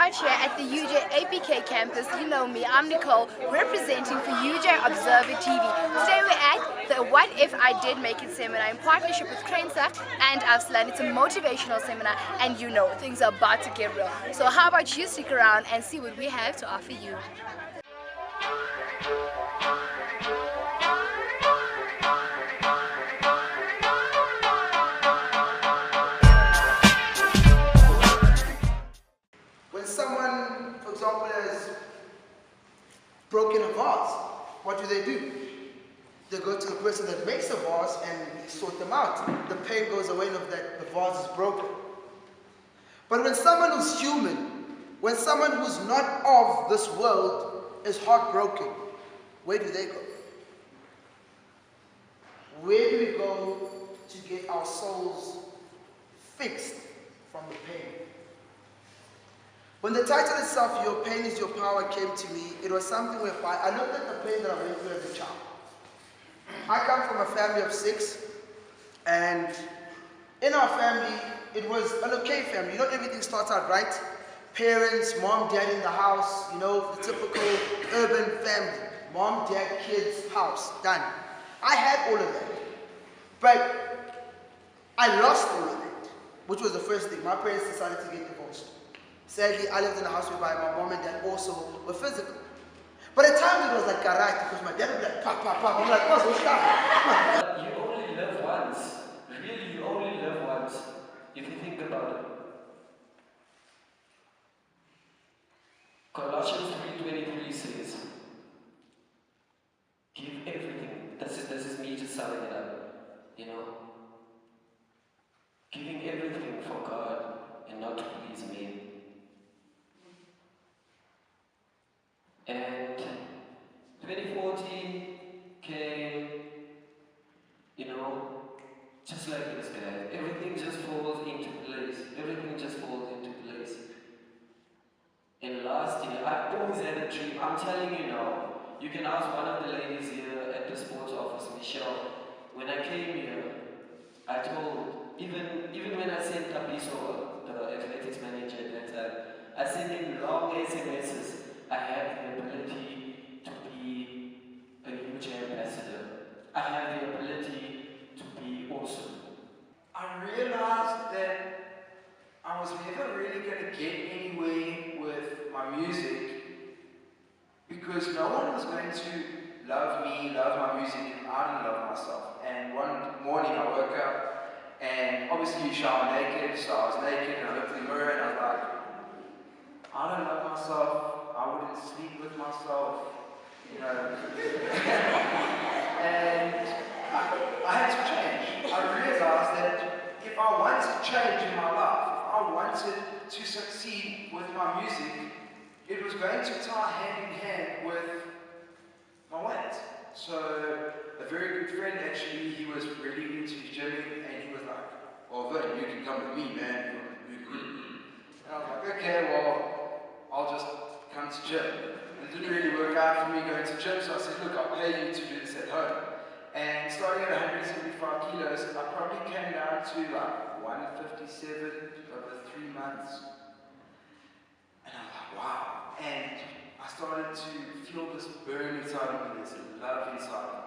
out here at the UJO APK campus. You know me, I'm Nicole, representing for UJO Observer TV. Today we're at the What If I Did Make It Seminar in partnership with Krensa and Afslan. It's a motivational seminar, and you know, things are about to get real. So how about you stick around and see what we have to offer you. Someone, for example, has broken a vase, what do? They go to the person that makes the vase and sort them out. The pain goes away of that the vase is broken. But when someone who's human, when someone who's not of this world is heartbroken, where do they go? Where do we go to get our souls fixed from the pain? When the title itself, Your Pain is Your Power, came to me, it was something whereby I looked at the pain that I went through as a child. I come from a family of 6, and in our family, it was an okay family. You know, everything starts out right. Parents, mom, dad in the house, you know, the typical urban family. Mom, dad, kids, house, done. I had all of that. But I lost all of that, which was the first thing. My parents decided to get divorced. Sadly, I lived in a house whereby my mom and dad also were physical. But at times it was like karate, because my dad would be like, pop, pop, pop. I'm like, what's that? You only live once. Really, you only live once. If you think about it. Colossians 3:23 says, give everything. This is me just summing it up. You know? Giving everything for God and not to please me. And 2014 came, you know, just like this guy. Everything just falls into place. Everything just falls into place. And last year, I've always had a dream. I'm telling you now. You can ask one of the ladies here at the sports office, Michelle. When I came here, I told, even when I sent Tapiso, the athletics manager at that time, I sent him long SMSs. I have the ability to be a UJO ambassador. I have the ability to be awesome. I realized that I was never really going to get anywhere with my music because no one was going to love me, love my music, and I didn't love myself. And one morning I woke up and obviously you shower naked, so I was naked and I looked in the mirror and I was like, I don't love myself. I wouldn't sleep with myself, you know. And I had to change. I realized that if I wanted to change in my life, if I wanted to succeed with my music, it was going to tie hand in hand with my weight. So a very good friend actually, he was really into gymming and he was like, oh Vin, you can come with me, man. And I was like, okay, well, I'll just come to gym. It didn't really work out for me going to gym, so I said, look, I'll pay you to do this at home. And starting at 175 kilos, I probably came down to like 157 over 3 months. And I'm like, wow. And I started to feel this burn inside of me, this love inside of me.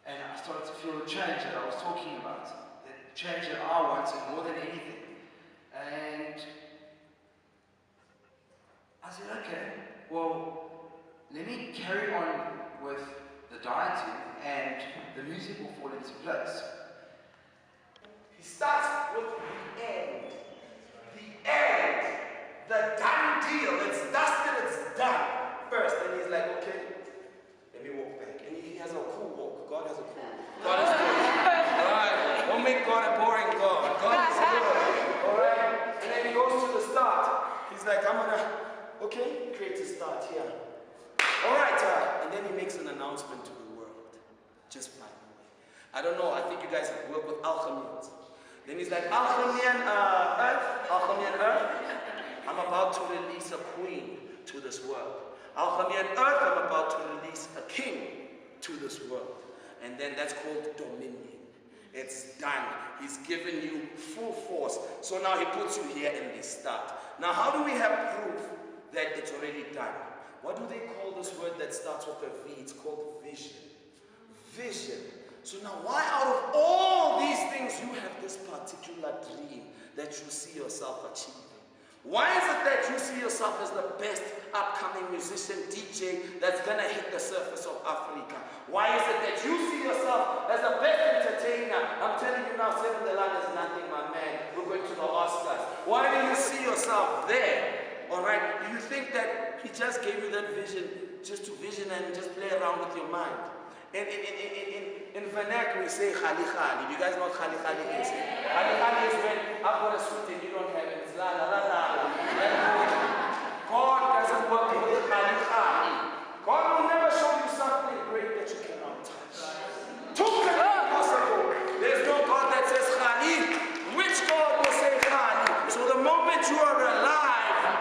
And I started to feel the change that I was talking about, the change that I wanted more than anything. And I said, okay, well, let me carry on with the dieting and the music will fall into place. He starts with the end. The end. The done deal. It's dusted, it's done. First, then he's like, okay, let me walk back. And he has a cool walk. God has a cool walk. God is good. Alright. Don't make God a boring God. God is good. Alright. And then he goes to the start. He's like, I'm gonna, okay, create a start here. Alright, and then he makes an announcement to the world. Just by the way. I don't know, I think you guys have worked with Alchemians. Then he's like, Alchemian Earth, I'm about to release a queen to this world. Alchemian Earth, I'm about to release a king to this world. And then that's called dominion. It's done. He's given you full force. So now he puts you here in the start. Now how do we have proof that it's already done? What do they call this word that starts with a V? It's called vision. Vision. So now why out of all these things you have this particular dream that you see yourself achieving? Why is it that you see yourself as the best upcoming musician, DJ that's going to hit the surface of Africa? Why is it that you see yourself as the best entertainer? I'm telling you now, 7 the Line is nothing, my man. We're going to the Oscars. Why do you see yourself there? Alright, do you think that he just gave you that vision just to vision and just play around with your mind? In vernacular we say khali khali. Do you guys know what khali khali is? Khali khali is when I've got a suit and you don't have it. It's la la la la. God doesn't work with khali khali. God will never show you something great that you cannot touch. Totally impossible. There's no God that says khali. Which God will say khali? So the moment you are alive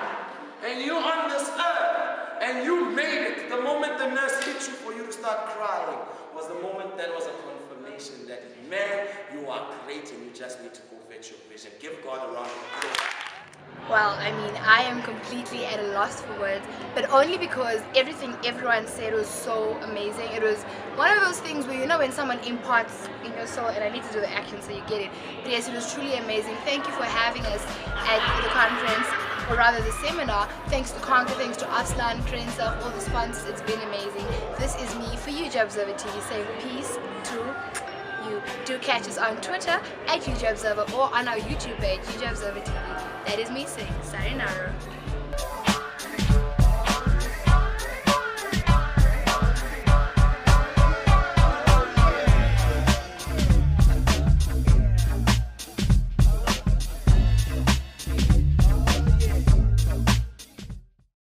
and you're on this earth and you made it, the moment the nurse hit you for you to start crying was the moment that was a confirmation that, man, you are great and you just need to go fetch your vision. Give God a round of applause. Well, I mean, I am completely at a loss for words, but only because everything everyone said was so amazing. It was one of those things where, you know, when someone imparts in your soul, and I need to do the action so you get it. But yes, it was truly amazing. Thank you for having us at the conference, or rather the seminar. Thanks to Conquer, thanks to Aslan, Trenza, all the sponsors. It's been amazing. This is me for UJO Observer TV saying peace to you. Do catch us on Twitter at UJO Observer or on our YouTube page, UJO Observer TV. That is me saying sayonara.